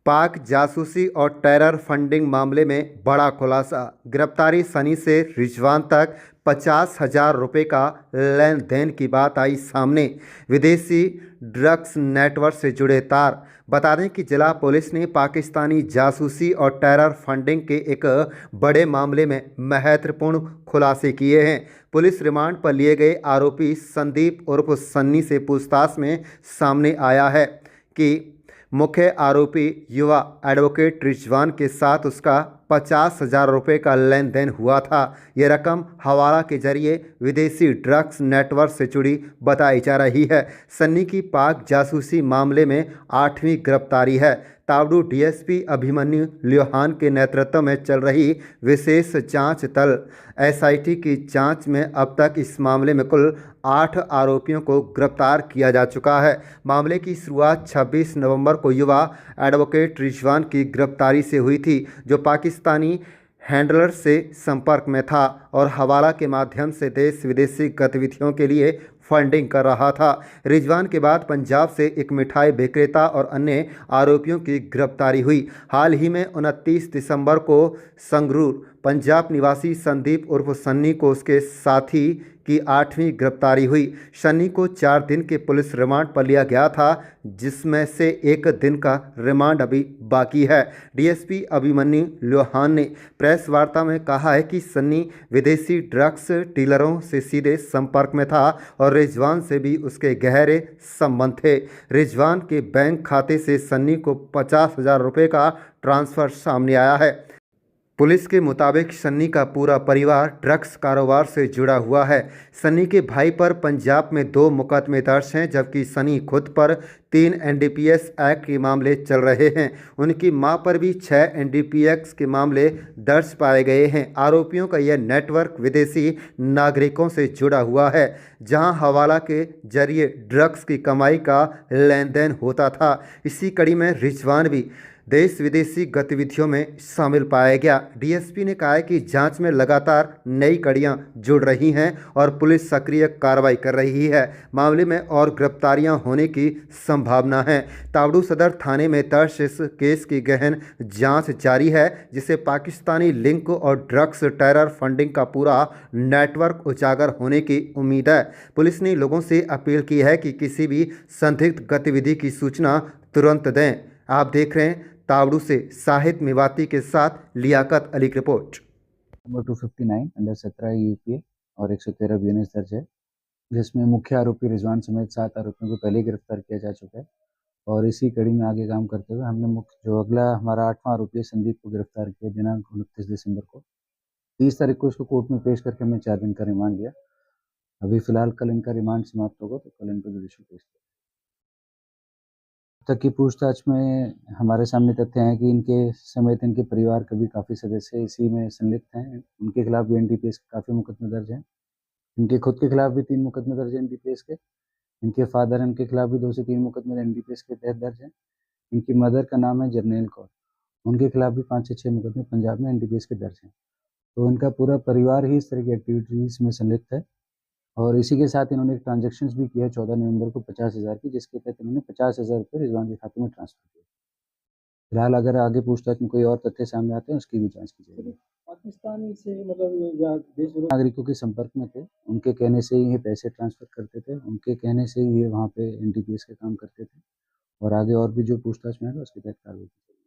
पाक जासूसी और टेरर फंडिंग मामले में बड़ा खुलासा। गिरफ्तारी सनी से रिजवान तक 50,000 रुपये का लेन देन की बात आई सामने। विदेशी ड्रग्स नेटवर्क से जुड़े तार। बता दें कि जिला पुलिस ने पाकिस्तानी जासूसी और टेरर फंडिंग के एक बड़े मामले में महत्वपूर्ण खुलासे किए हैं। पुलिस रिमांड पर लिए गए आरोपी संदीप उर्फ सन्नी से पूछताछ में सामने आया है कि मुख्य आरोपी युवा एडवोकेट रिजवान के साथ उसका 50,000 रुपये का लेन देन हुआ था। ये रकम हवाला के जरिए विदेशी ड्रग्स नेटवर्क से जुड़ी बताई जा रही है। सन्नी की पाक जासूसी मामले में 8वीं गिरफ्तारी है। तावड़ू डीएसपी अभिमन्यु लोहान के नेतृत्व में चल रही विशेष जांच दल एसआईटी की जांच में अब तक इस मामले में कुल 8 आरोपियों को गिरफ्तार किया जा चुका है। मामले की शुरुआत 26 नवंबर को युवा एडवोकेट रिजवान की गिरफ्तारी से हुई थी, जो पाकिस्तानी हैंडलर से संपर्क में था और हवाला के माध्यम से देश विदेशी गतिविधियों के लिए फंडिंग कर रहा था। रिजवान के बाद पंजाब से एक मिठाई विक्रेता और अन्य आरोपियों की गिरफ्तारी हुई। हाल ही में 29 दिसंबर को संगरूर पंजाब निवासी संदीप उर्फ सन्नी को उसके साथी की 8वीं गिरफ्तारी हुई। सन्नी को 4 दिन के पुलिस रिमांड पर लिया गया था, जिसमें से 1 दिन का रिमांड अभी बाकी है। डीएसपी अभिमन्यु लोहान ने प्रेस वार्ता में कहा है कि सन्नी विदेशी ड्रग्स डीलरों से सीधे संपर्क में था और रिजवान से भी उसके गहरे संबंध थे। रिजवान के बैंक खाते से सन्नी को 50,000 रुपये का ट्रांसफ़र सामने आया है। पुलिस के मुताबिक सन्नी का पूरा परिवार ड्रग्स कारोबार से जुड़ा हुआ है। सन्नी के भाई पर पंजाब में 2 मुकदमे दर्ज हैं, जबकि सन्नी खुद पर 3 एनडीपीएस एक्ट के मामले चल रहे हैं। उनकी मां पर भी 6 एनडीपीएस के मामले दर्ज पाए गए हैं। आरोपियों का यह नेटवर्क विदेशी नागरिकों से जुड़ा हुआ है, जहां हवाला के जरिए ड्रग्स की कमाई का लेन देन होता था। इसी कड़ी में रिजवान भी देश विदेशी गतिविधियों में शामिल पाया गया। डीएसपी ने कहा है कि जांच में लगातार नई कड़ियां जुड़ रही हैं और पुलिस सक्रिय कार्रवाई कर रही है। मामले में और गिरफ्तारियां होने की संभावना है। तावड़ू सदर थाने में दर्ज इस केस की गहन जांच जारी है, जिसे पाकिस्तानी लिंक और ड्रग्स टेरर फंडिंग का पूरा नेटवर्क उजागर होने की उम्मीद है। पुलिस ने लोगों से अपील की है कि किसी भी संदिग्ध गतिविधि की सूचना तुरंत दें। आप देख रहे हैं तावड़ू से साहिद मेवाती के साथ लियाकत अली की रिपोर्ट। नंबर 259 अंडर 17 यूपीए और 113 बीएनएस दर्ज है, जिसमें मुख्य आरोपी रिजवान समेत 7 आरोपियों को पहले गिरफ्तार किया जा चुका है। और इसी कड़ी में आगे काम करते हुए हमने मुख्य जो अगला हमारा 8वां आरोपी है संदीप को गिरफ्तार किया दिनांक 29 दिसंबर को। 30 तारीख को इसको कोर्ट में पेश करके हमने 4 दिन का रिमांड लिया। अभी फिलहाल कल इनका रिमांड समाप्त होगा, तो कल इनको जुडिशल पेश किया। तक की पूछताछ में हमारे सामने तथ्य हैं कि इनके समेत इनके परिवार के भी काफ़ी सदस्य इसी में संलिप्त हैं। उनके खिलाफ भी एनडीपीएस के काफ़ी मुकदमे दर्ज हैं। इनके खुद के खिलाफ भी 3 मुकदमे दर्ज हैं एनडीपीएस के। इनके फादर इनके खिलाफ भी 2 से 3 मुकदमे एनडीपीएस के तहत दर्ज हैं। इनकी मदर का नाम है जरनैल कौर, उनके खिलाफ भी 5 से 6 मुकदमे पंजाब में एनडीपीएस के दर्ज हैं। तो इनका पूरा परिवार ही इस तरह की एक्टिविटीज़ में संलिप्त है। और इसी के साथ इन्होंने एक ट्रांजैक्शंस भी किया 14 नवंबर को 50,000 की, जिसके तहत इन्होंने 50,000 रुपये रिजवान के खाते में ट्रांसफर किए। फिलहाल अगर आगे पूछताछ में कोई और तथ्य सामने आते हैं, उसकी भी जांच की जाएगी। पाकिस्तान से मतलब या देश नागरिकों के संपर्क में थे, उनके कहने से ही ये पैसे ट्रांसफर करते थे, उनके कहने से ही ये वहाँ पे एनडीपीएस के काम करते थे। और आगे और भी जो पूछताछ में है उसके तहत कार्रवाई की जाएगी।